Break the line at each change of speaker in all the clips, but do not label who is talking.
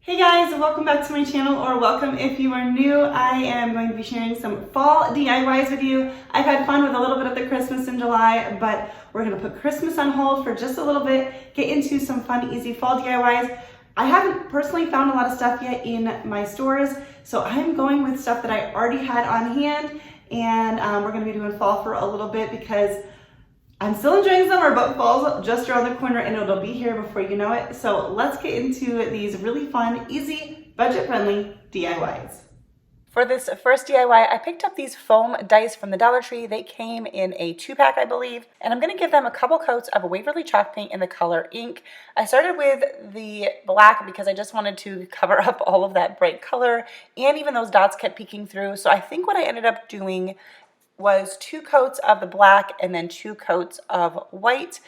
Hey guys, welcome back to my channel, or welcome if you are new. I am going to be sharing some fall DIYs with you. I've had fun with a little bit of the Christmas in July, but we're going to put Christmas on hold for just a little bit, get into some fun, easy fall DIYs. I haven't personally found a lot of stuff yet in my stores, so I'm going with stuff that I already had on hand, and we're going to be doing fall for a little bit because I'm still enjoying summer, but fall's just around the corner and it'll be here before you know it. So let's get into these really fun, easy, budget-friendly DIYs. For this first DIY, I picked up these foam dice from the Dollar Tree. They came in a 2-pack, I believe, and I'm going to give them a couple coats of Waverly chalk paint in the color ink. I started with the black because I just wanted to cover up all of that bright color, and even those dots kept peeking through. So I think what I ended up doing was 2 coats of the black and then 2 coats of white.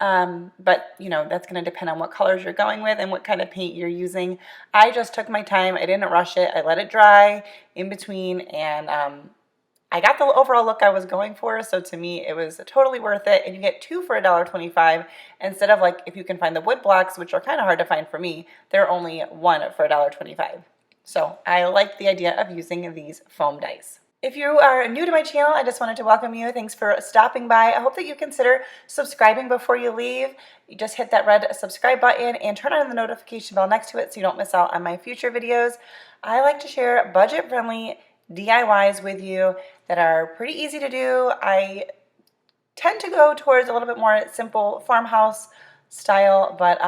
But you know, that's going to depend on what colors you're going with and what kind of paint you're using. I just took my time. I didn't rush it. I let it dry in between, and I got the overall look I was going for. So to me, it was totally worth it. And you get 2 for $1.25 instead of, like, if you can find the wood blocks, which are kind of hard to find for me, they're only 1 for $1.25. So I like the idea of using these foam dice. If you are new to my channel, I just wanted to welcome you. Thanks for stopping by. I hope that you consider subscribing before you leave. You just hit that red subscribe button and turn on the notification bell next to it so you don't miss out on my future videos. I like to share budget-friendly DIYs with you that are pretty easy to do. I tend to go towards a little bit more simple farmhouse style, but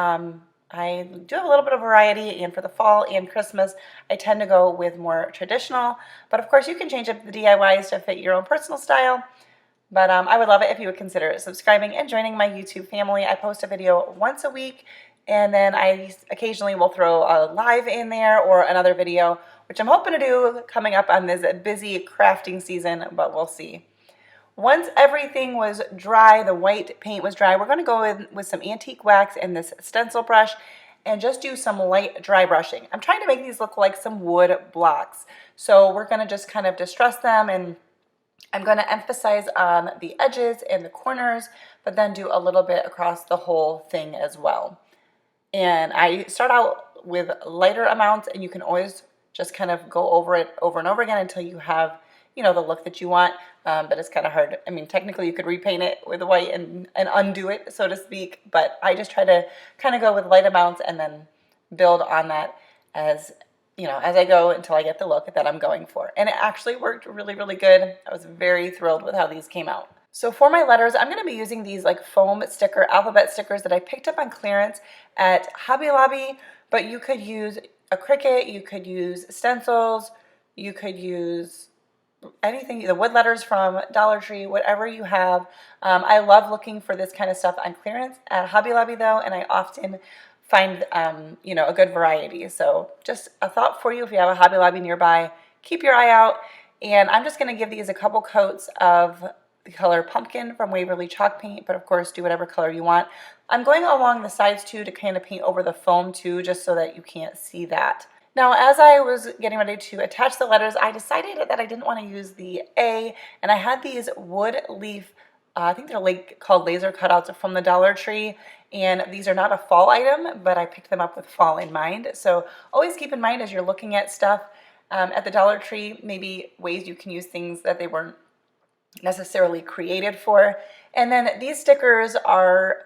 I do have a little bit of variety, and for the fall and Christmas, I tend to go with more traditional. But of course, you can change up the DIYs to fit your own personal style. But I would love it if you would consider subscribing and joining my YouTube family. I post a video once a week, and then I occasionally will throw a live in there or another video, which I'm hoping to do coming up on this busy crafting season, but we'll see. Once everything was dry, the white paint was dry, we're going to go in with some antique wax and this stencil brush and just do some light dry brushing. I'm trying to make these look like some wood blocks. So we're going to just kind of distress them, and I'm going to emphasize on the edges and the corners, but then do a little bit across the whole thing as well. And I start out with lighter amounts, and you can always just kind of go over it over and over again until you have, you know, the look that you want. But it's kind of hard. I mean, technically you could repaint it with white and undo it, so to speak, but I just try to kind of go with light amounts and then build on that as, you know, as I go until I get the look that I'm going for. And it actually worked really, really good. I was very thrilled with how these came out. So for my letters, I'm going to be using these like foam sticker, alphabet stickers that I picked up on clearance at Hobby Lobby, but you could use a Cricut, you could use stencils, you could use anything, the wood letters from Dollar Tree, whatever you have. I love looking for this kind of stuff on clearance at Hobby Lobby though, and I often find, you know, a good variety. So just a thought for you, if you have a Hobby Lobby nearby, keep your eye out. And I'm just going to give these a couple coats of the color pumpkin from Waverly chalk paint, but of course do whatever color you want. I'm going along the sides too to kind of paint over the foam too, just so that you can't see that. Now, as I was getting ready to attach the letters, I decided that I didn't want to use the A, and I had these wood leaf, I think they're like called laser cutouts from the Dollar Tree, and these are not a fall item, but I picked them up with fall in mind. So always keep in mind as you're looking at stuff at the Dollar Tree, maybe ways you can use things that they weren't necessarily created for. And then these stickers are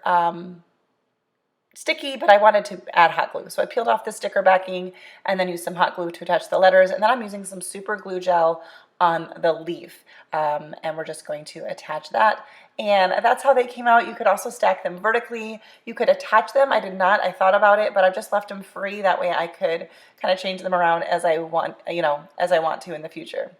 sticky, but I wanted to add hot glue. So I peeled off the sticker backing and then used some hot glue to attach the letters. And then I'm using some super glue gel on the leaf. And we're just going to attach that. And that's how they came out. You could also stack them vertically. You could attach them. I did not. I thought about it, but I've just left them free. That way I could kind of change them around as I want, you know, as I want to in the future.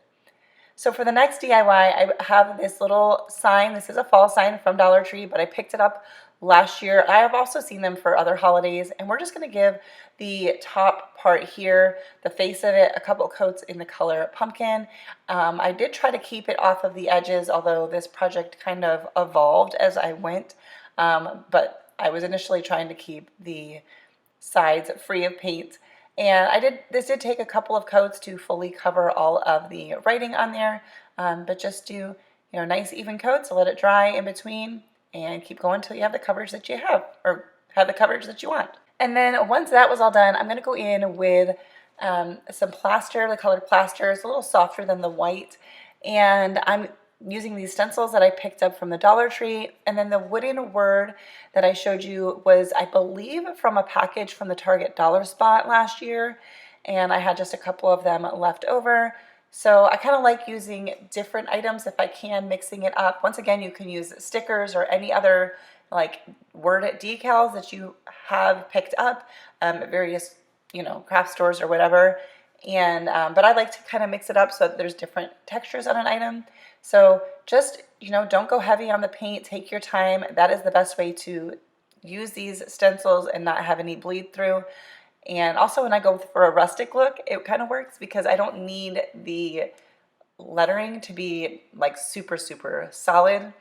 So for the next DIY, I have this little sign. This is a fall sign from Dollar Tree, but I picked it up last year. I have also seen them for other holidays, and we're just going to give the top part here, the face of it, a couple coats in the color pumpkin. I did try to keep it off of the edges, although this project kind of evolved as I went, but I was initially trying to keep the sides free of paint. And this did take a couple of coats to fully cover all of the writing on there, but just do, you know, nice even coats, so let it dry in between, and keep going until you have the coverage that you have, or have the coverage that you want. And then once that was all done, I'm going to go in with some plaster, the colored plaster. It's a little softer than the white. And I'm using these stencils that I picked up from the Dollar Tree. And then the wooden word that I showed you was, I believe, from a package from the Target Dollar Spot last year. And I had just a couple of them left over. So I kind of like using different items if I can, mixing it up. Once again, you can use stickers or any other like word decals that you have picked up at various, craft stores or whatever. And but I like to kind of mix it up so that there's different textures on an item. So just, don't go heavy on the paint. Take your time. That is the best way to use these stencils and not have any bleed through. And also when I go for a rustic look, it kind of works because I don't need the lettering to be like super, super solid.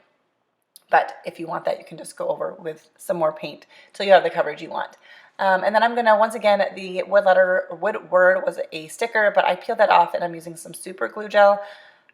But if you want that, you can just go over with some more paint till you have the coverage you want. And then I'm gonna, once again, the wood word was a sticker, but I peeled that off and I'm using some super glue gel.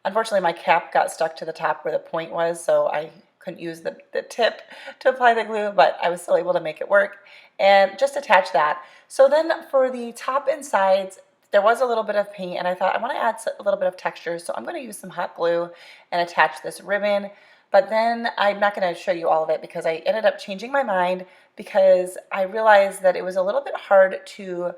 Unfortunately, my cap got stuck to the top where the point was, so I couldn't use the tip to apply the glue, but I was still able to make it work. And just attach that. So then for the top and sides, there was a little bit of paint, and I thought I want to add a little bit of texture, so I'm going to use some hot glue and attach this ribbon. But then I'm not going to show you all of it because I ended up changing my mind because I realized that it was a little bit hard to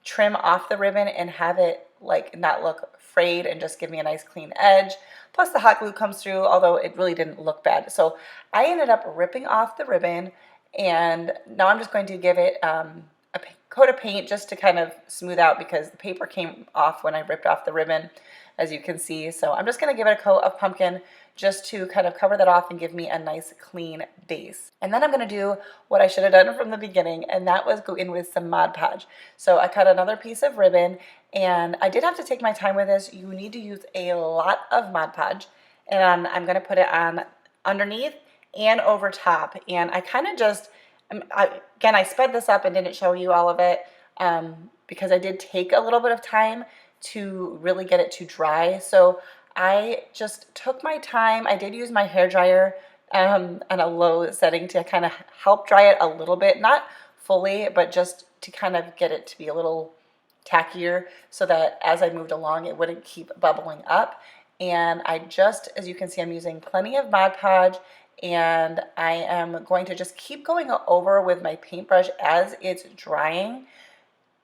trim off the ribbon and have it like not look frayed and just give me a nice clean edge. Plus the hot glue comes through, although it really didn't look bad. So I ended up ripping off the ribbon, and now I'm just going to give it a coat of paint just to kind of smooth out because the paper came off when I ripped off the ribbon, as you can see. So I'm just going to give it a coat of pumpkin just to kind of cover that off and give me a nice clean base. And then I'm going to do what I should have done from the beginning, and that was go in with some Mod Podge. So I cut another piece of ribbon, and I did have to take my time with this. You need to use a lot of Mod Podge, and I'm going to put it on underneath and over top. And I kind of just, again, I sped this up and didn't show you all of it because I did take a little bit of time to really get it to dry. So I just took my time. I did use my hair dryer on a low setting to kind of help dry it a little bit, not fully, but just to kind of get it to be a little tackier so that as I moved along, it wouldn't keep bubbling up. And I just, as you can see, I'm using plenty of Mod Podge, and I am going to just keep going over with my paintbrush as it's drying.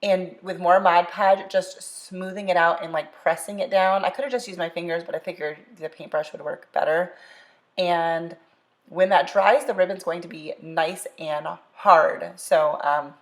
And with more Mod Podge, just smoothing it out and like pressing it down. I could have just used my fingers, but I figured the paintbrush would work better. And when that dries, the ribbon's going to be nice and hard. So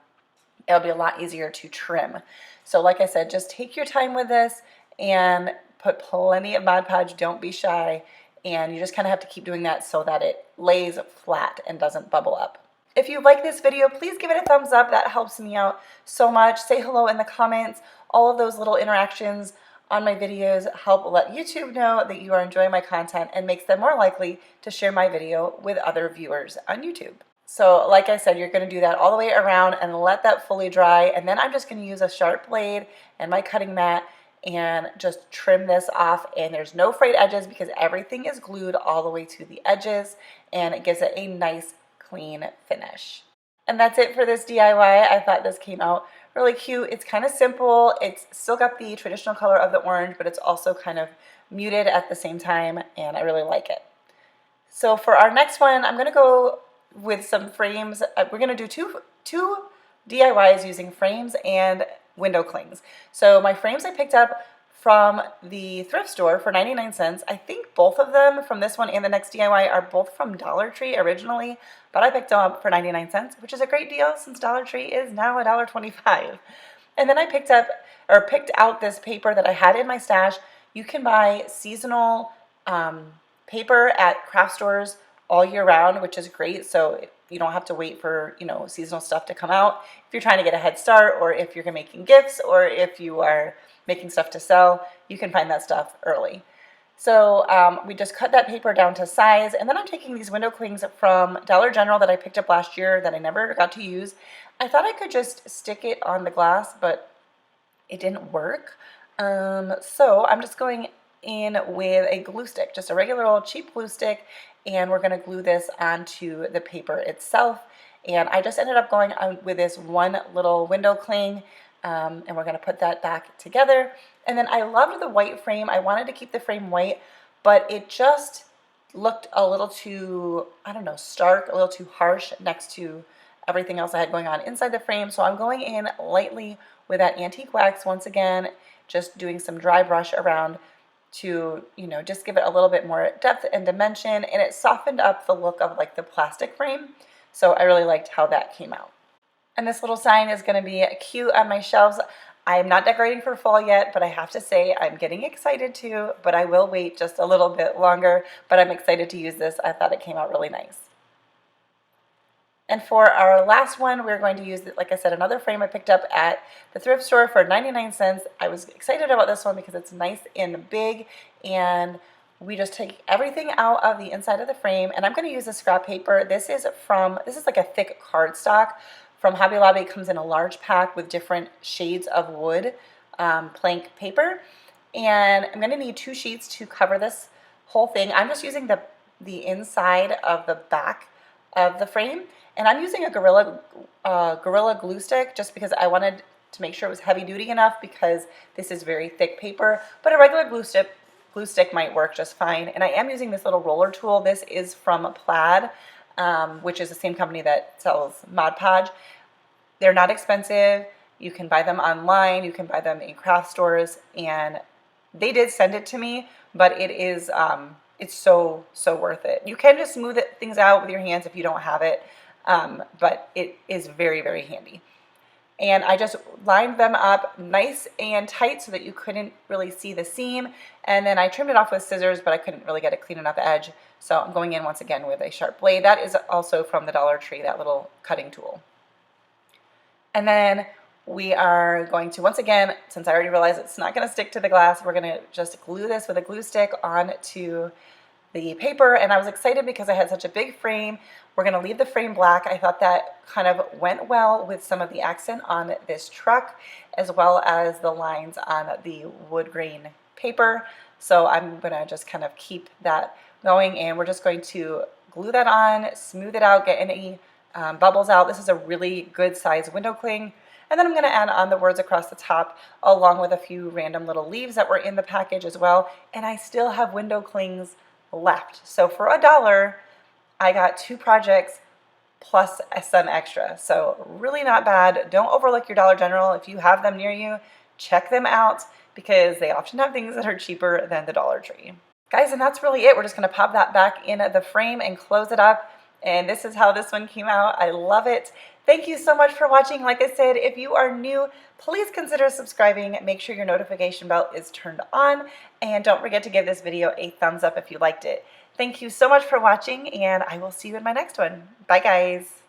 it'll be a lot easier to trim. So like I said, just take your time with this and put plenty of Mod Podge. Don't be shy. And you just kind of have to keep doing that so that it lays flat and doesn't bubble up. If you like this video, please give it a thumbs up. That helps me out so much. Say hello in the comments. All of those little interactions on my videos help let YouTube know that you are enjoying my content and makes them more likely to share my video with other viewers on YouTube. So like I said, you're going to do that all the way around and let that fully dry. And then I'm just going to use a sharp blade and my cutting mat and just trim this off. And there's no frayed edges because everything is glued all the way to the edges, and it gives it a nice clean finish. And that's it for this DIY. I thought this came out really cute. It's kind of simple. It's still got the traditional color of the orange, but it's also kind of muted at the same time, and I really like it. So for our next one, I'm going to go with some frames. We're going to do two DIYs using frames and window clings. So my frames I picked up from the thrift store for 99 cents. I think both of them from this one and the next DIY are both from Dollar Tree originally, but I picked them up for 99 cents, which is a great deal since Dollar Tree is now $1.25. And then I picked out this paper that I had in my stash. You can buy seasonal paper at craft stores all year round, which is great. So you don't have to wait for, seasonal stuff to come out. If you're trying to get a head start, or if you're making gifts, or if you are making stuff to sell, you can find that stuff early. So we just cut that paper down to size, and then I'm taking these window clings from Dollar General that I picked up last year that I never got to use. I thought I could just stick it on the glass, but it didn't work. So I'm just going in with a glue stick, just a regular old cheap glue stick, and we're going to glue this onto the paper itself.
And I just ended up going on with this one little window cling, and we're going to put that back together. And then I loved the white frame. I wanted to keep the frame white, but it just looked a little too, I don't know, stark, a little too harsh next to everything else I had going on inside the frame. So I'm going in lightly with that antique wax once again, just doing some dry brush around to, you know, just give it a little bit more depth and dimension, and it softened up the look of like the plastic frame. So I really liked how that came out. And this little sign is going to be cute on my shelves. I'm not decorating for fall yet, but I have to say I'm getting excited too, but I will wait just a little bit longer, but I'm excited to use this. I thought it came out really nice. And for our last one, we're going to use, like I said, another frame I picked up at the thrift store for 99 cents. I was excited about this one because it's nice and big, and we just take everything out of the inside of the frame, and I'm going to use a scrap paper. This is like a thick cardstock from Hobby Lobby. It comes in a large pack with different shades of wood, plank paper, and I'm going to need 2 sheets to cover this whole thing. I'm just using the inside of the back of the frame, and I'm using a Gorilla glue stick just because I wanted to make sure it was heavy duty enough, because this is very thick paper, but a regular glue stick might work just fine. And I am using this little roller tool. This is from Plaid, which is the same company that sells Mod Podge. They're not expensive. You can buy them online. You can buy them in craft stores, and they did send it to me, but it is it's so worth it. You can just smooth things out with your hands if you don't have it, but it is very, very handy. And I just lined them up nice and tight so that you couldn't really see the seam. And then I trimmed it off with scissors, but I couldn't really get a clean enough edge. So I'm going in once again with a sharp blade. That is also from the Dollar Tree, that little cutting tool. And then we are going to, once again, since I already realized it's not going to stick to the glass, we're going to just glue this with a glue stick onto the paper. And I was excited because I had such a big frame. We're going to leave the frame black. I thought that kind of went well with some of the accent on this truck, as well as the lines on the wood grain paper. So I'm going to just kind of keep that going, and we're just going to glue that on, smooth it out, get any bubbles out. This is a really good size window cling. And then I'm going to add on the words across the top, along with a few random little leaves that were in the package as well. And I still have window clings left. So for $1, I got 2 projects plus some extra. So really not bad. Don't overlook your Dollar General. If you have them near you, check them out, because they often have things that are cheaper than the Dollar Tree. Guys, and that's really it. We're just going to pop that back in the frame and close it up. And this is how this one came out. I love it. Thank you so much for watching. Like I said, if you are new, please consider subscribing. Make sure your notification bell is turned on. And don't forget to give this video a thumbs up if you liked it. Thank you so much for watching, and I will see you in my next one. Bye, guys.